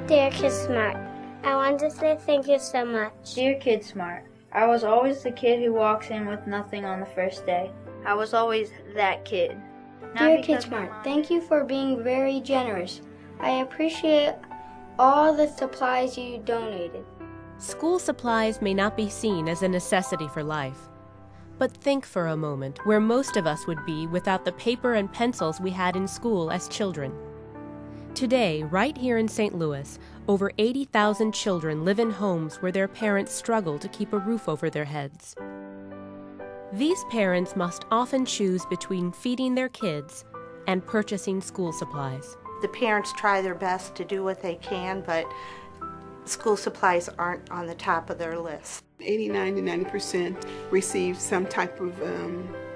Dear KidSmart, I want to say thank you so much. Dear KidSmart, I was always the kid who walks in with nothing on the first day. I was always that kid. Dear KidSmart, thank you for being very generous. I appreciate all the supplies you donated. School supplies may not be seen as a necessity for life. But think for a moment where most of us would be without the paper and pencils we had in school as children. Today, right here in St. Louis, over 80,000 children live in homes where their parents struggle to keep a roof over their heads. These parents must often choose between feeding their kids and purchasing school supplies. The parents try their best to do what they can, but school supplies aren't on the top of their list. 89 to 90% receive some type of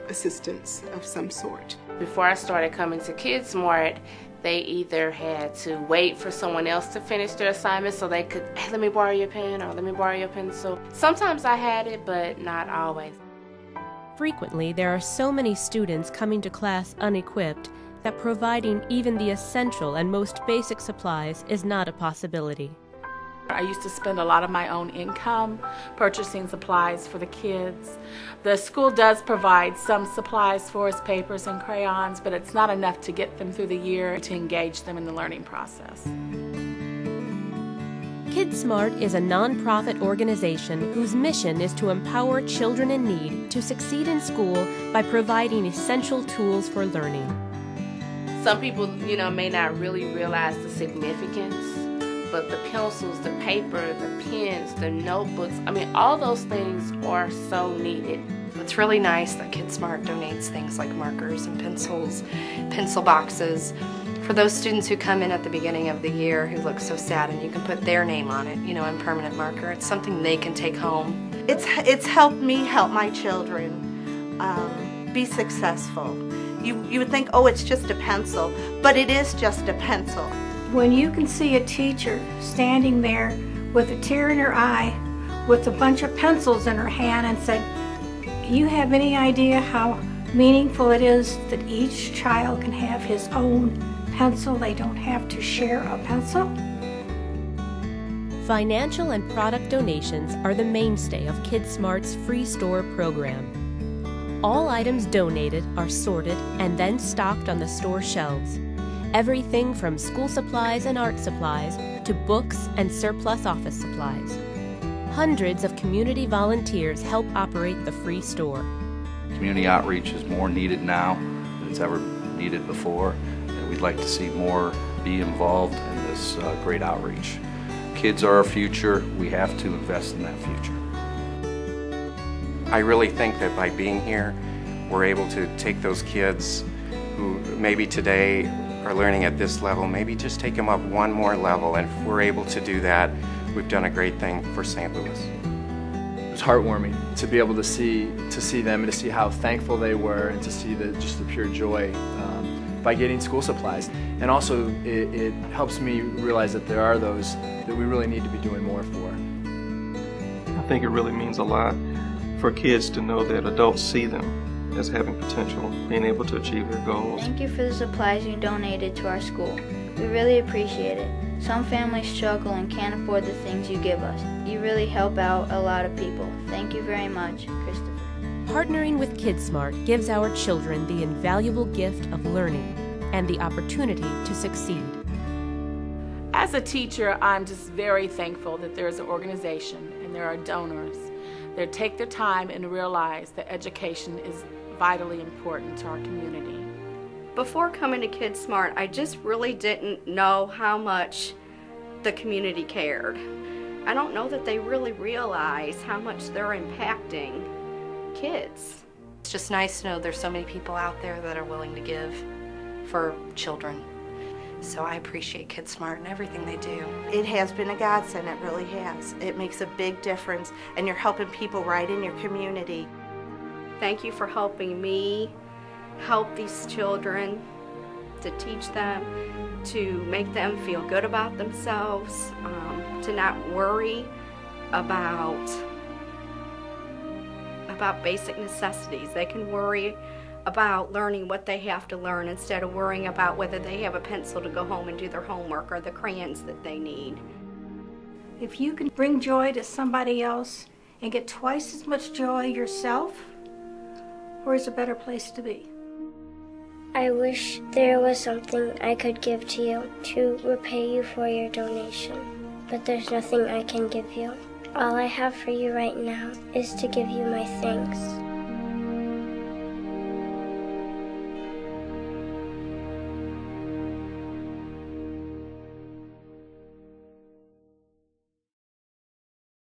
assistance of some sort. Before I started coming to KidSmart, they either had to wait for someone else to finish their assignment so they could, hey, let me borrow your pen or let me borrow your pencil. Sometimes I had it, but not always. Frequently, there are so many students coming to class unequipped that providing even the essential and most basic supplies is not a possibility. I used to spend a lot of my own income purchasing supplies for the kids. The school does provide some supplies for us, papers and crayons, but it's not enough to get them through the year to engage them in the learning process. KidSmart is a nonprofit organization whose mission is to empower children in need to succeed in school by providing essential tools for learning. Some people, may not really realize the significance, but the pencils, the paper, the pens, the notebooks, all those things are so needed. It's really nice that KidSmart donates things like markers and pencils, pencil boxes, for those students who come in at the beginning of the year who look so sad, and you can put their name on it, in permanent marker. It's something they can take home. It's helped me help my children be successful. You would think, oh, it's just a pencil, but it is just a pencil. When you can see a teacher standing there with a tear in her eye, with a bunch of pencils in her hand, and said, you have any idea how meaningful it is that each child can have his own pencil? They don't have to share a pencil. Financial and product donations are the mainstay of KidSmart's free store program. All items donated are sorted and then stocked on the store shelves. Everything from school supplies and art supplies to books and surplus office supplies. Hundreds of community volunteers help operate the free store. Community outreach is more needed now than it's ever needed before, and we'd like to see more be involved in this great outreach. Kids are our future. We have to invest in that future. I really think that by being here, we're able to take those kids who maybe today are learning at this level, maybe just take them up one more level, and if we're able to do that, we've done a great thing for St. Louis. It was heartwarming to be able to see them and to see how thankful they were, and to see just the pure joy by getting school supplies. And also it helps me realize that there are those that we really need to be doing more for. I think it really means a lot for kids to know that adults see them as having potential, being able to achieve their goals. Thank you for the supplies you donated to our school. We really appreciate it. Some families struggle and can't afford the things you give us. You really help out a lot of people. Thank you very much, Christopher. Partnering with KidSmart gives our children the invaluable gift of learning and the opportunity to succeed. As a teacher, I'm just very thankful that there's an organization and there are donors that take the time and realize that education is vitally important to our community. Before coming to KidSmart, I just really didn't know how much the community cared. I don't know that they really realize how much they're impacting kids. It's just nice to know there's so many people out there that are willing to give for children. So I appreciate KidSmart and everything they do. It has been a godsend, it really has. It makes a big difference, and you're helping people right in your community. Thank you for helping me help these children, to teach them, to make them feel good about themselves, to not worry about basic necessities. They can worry about learning what they have to learn instead of worrying about whether they have a pencil to go home and do their homework or the crayons that they need. If you can bring joy to somebody else and get twice as much joy yourself, where's a better place to be? I wish there was something I could give to you to repay you for your donation, but there's nothing I can give you. All I have for you right now is to give you my thanks.